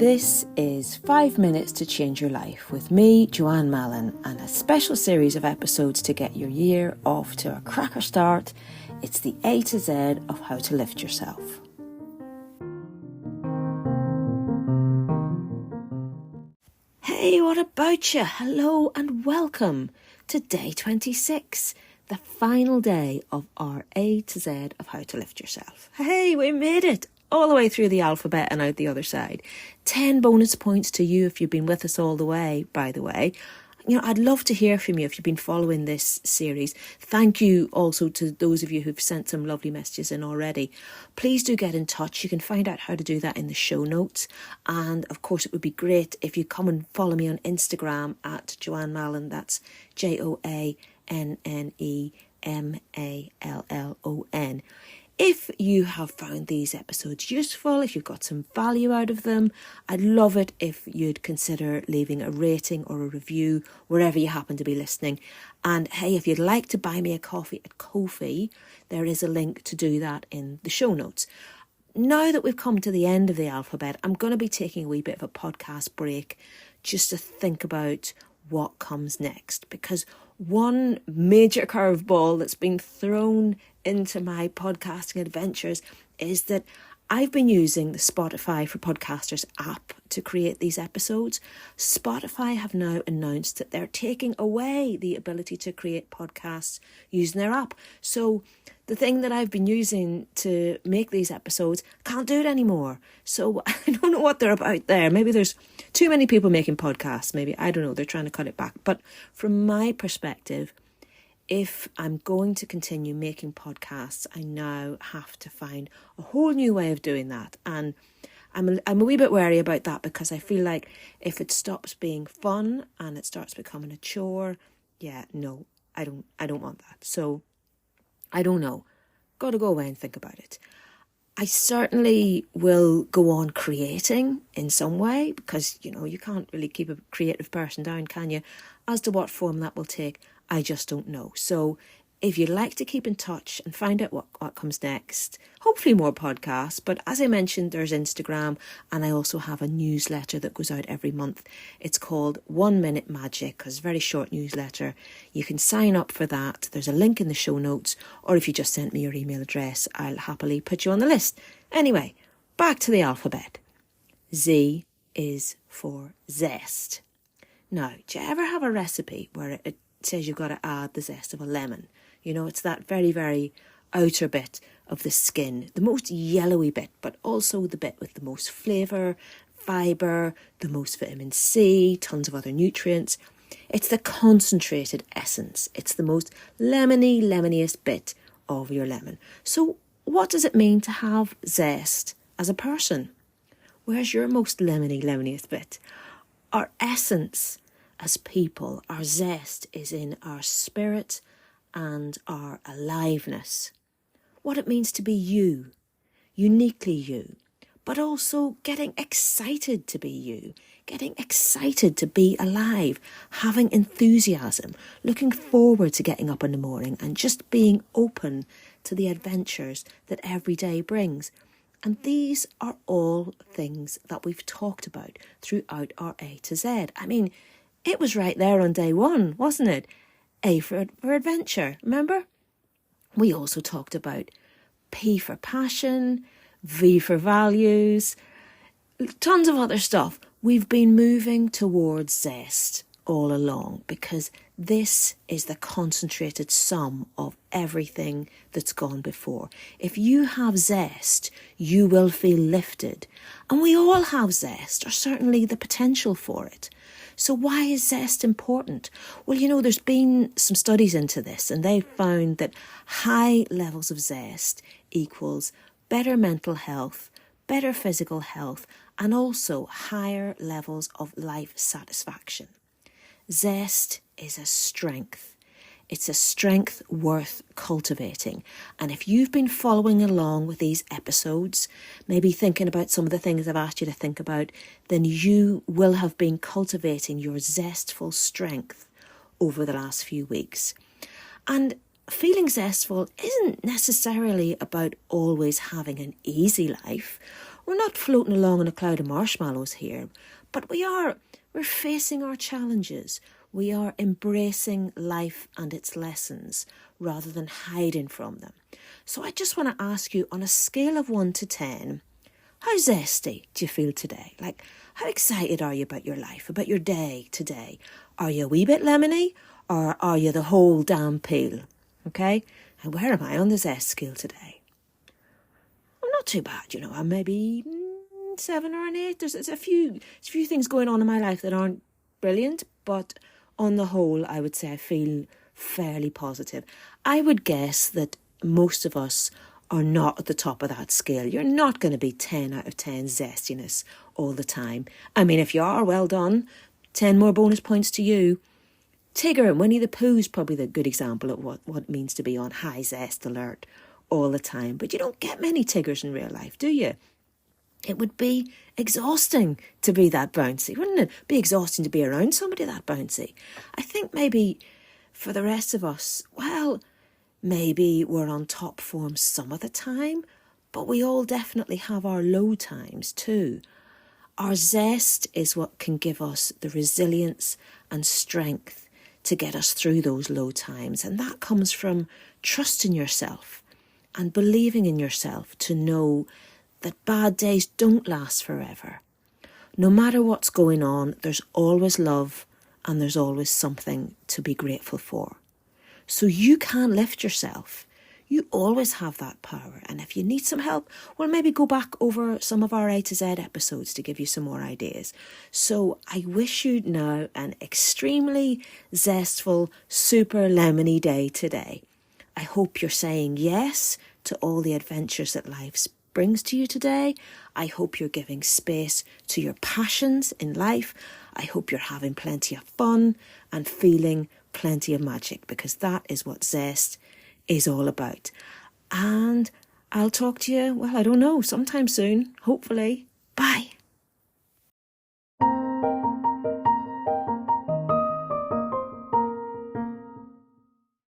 This is 5 Minutes to Change Your Life with me, Joanne Mallon, and a special series of episodes to get your year off to a cracker start. It's the A to Z of how to lift yourself. Hey, what about you? Hello and welcome to day 26, the final day of our A to Z of how to lift yourself. Hey, we made it all the way through the alphabet and out the other side. 10 bonus points to you if you've been with us all the way, by the way. You know, I'd love to hear from you if you've been following this series. Thank you also to those of you who've sent some lovely messages in already. Please do get in touch. You can find out how to do that in the show notes. And of course, it would be great if you come and follow me on Instagram at Joanne Mallon. That's JoanneMallon. If you have found these episodes useful, if you've got some value out of them, I'd love it if you'd consider leaving a rating or a review wherever you happen to be listening. And hey, if you'd like to buy me a coffee at Ko-fi, there is a link to do that in the show notes. Now that we've come to the end of the alphabet, I'm going to be taking a wee bit of a podcast break just to think about what comes next, because one major curveball that's been thrown into my podcasting adventures is that I've been using the Spotify for Podcasters app to create these episodes. Spotify have now announced that they're taking away the ability to create podcasts using their app. So the thing that I've been using to make these episodes, can't do it anymore. So I don't know what they're about there. Maybe there's too many people making podcasts. Maybe, I don't know, they're trying to cut it back. But from my perspective, if I'm going to continue making podcasts, I now have to find a whole new way of doing that. And I'm a wee bit wary about that, because I feel like if it stops being fun and it starts becoming a chore, no, I don't want that. So I don't know. Got to go away and think about it. I certainly will go on creating in some way, because, you know, you can't really keep a creative person down, can you? As to what form that will take, I just don't know. So if you'd like to keep in touch and find out what comes next, hopefully more podcasts. But as I mentioned, there's Instagram, and I also have a newsletter that goes out every month. It's called 1 Minute Magic, because it's a very short newsletter. You can sign up for that. There's a link in the show notes, or if you just sent me your email address, I'll happily put you on the list. Anyway, back to the alphabet. Z is for zest. Now, do you ever have a recipe where it says you've got to add the zest of a lemon? You know, it's that very, very outer bit of the skin, the most yellowy bit, but also the bit with the most flavour, fibre, the most vitamin C, tons of other nutrients. It's the concentrated essence. It's the most lemoniest bit of your lemon. So what does it mean to have zest as a person? Where's your most lemoniest bit? Our essence as people, our zest is in our spirit and our aliveness. What it means to be you, uniquely you, but also getting excited to be you, getting excited to be alive, having enthusiasm, looking forward to getting up in the morning and just being open to the adventures that every day brings. And these are all things that we've talked about throughout our A to Z. I mean, it was right there on day one, wasn't it? A for adventure, remember? We also talked about P for passion, V for values, tons of other stuff. We've been moving towards zest all along, because this is the concentrated sum of everything that's gone before. If you have zest, you will feel lifted. And we all have zest, or certainly the potential for it. So why is zest important? Well, you know, there's been some studies into this, and they've found that high levels of zest equals better mental health, better physical health, and also higher levels of life satisfaction. Zest is a strength. It's a strength worth cultivating. And if you've been following along with these episodes, maybe thinking about some of the things I've asked you to think about, then you will have been cultivating your zestful strength over the last few weeks. And feeling zestful isn't necessarily about always having an easy life. We're not floating along in a cloud of marshmallows here, but we're facing our challenges. We are embracing life and its lessons rather than hiding from them. So I just want to ask you, on a scale of 1 to 10, how zesty do you feel today? Like, how excited are you about your life, about your day today? Are you a wee bit lemony, or are you the whole damn peel? Okay? And where am I on the zest scale today? I'm not too bad, I'm maybe 7 or an 8. There's a few things going on in my life that aren't brilliant, but on the whole, I would say I feel fairly positive. I would guess that most of us are not at the top of that scale. You're not going to be 10 out of 10 zestiness all the time. I mean, if you are, well done. 10 more bonus points to you. Tigger and Winnie the Pooh is probably the good example of what it means to be on high zest alert all the time. But you don't get many Tiggers in real life, do you? It would be exhausting to be that bouncy, wouldn't it? Be exhausting to be around somebody that bouncy. I think maybe for the rest of us, well, maybe we're on top form some of the time, but we all definitely have our low times too. Our zest is what can give us the resilience and strength to get us through those low times. And that comes from trusting yourself and believing in yourself to know that bad days don't last forever. No matter what's going on, there's always love and there's always something to be grateful for. So you can lift yourself. You always have that power. And if you need some help, well, maybe go back over some of our A to Z episodes to give you some more ideas. So I wish you now an extremely zestful, super lemony day today. I hope you're saying yes to all the adventures that life brings to you today. I hope you're giving space to your passions in life. I hope you're having plenty of fun and feeling plenty of magic, because that is what zest is all about. And I'll talk to you, well, I don't know, sometime soon, hopefully. Bye.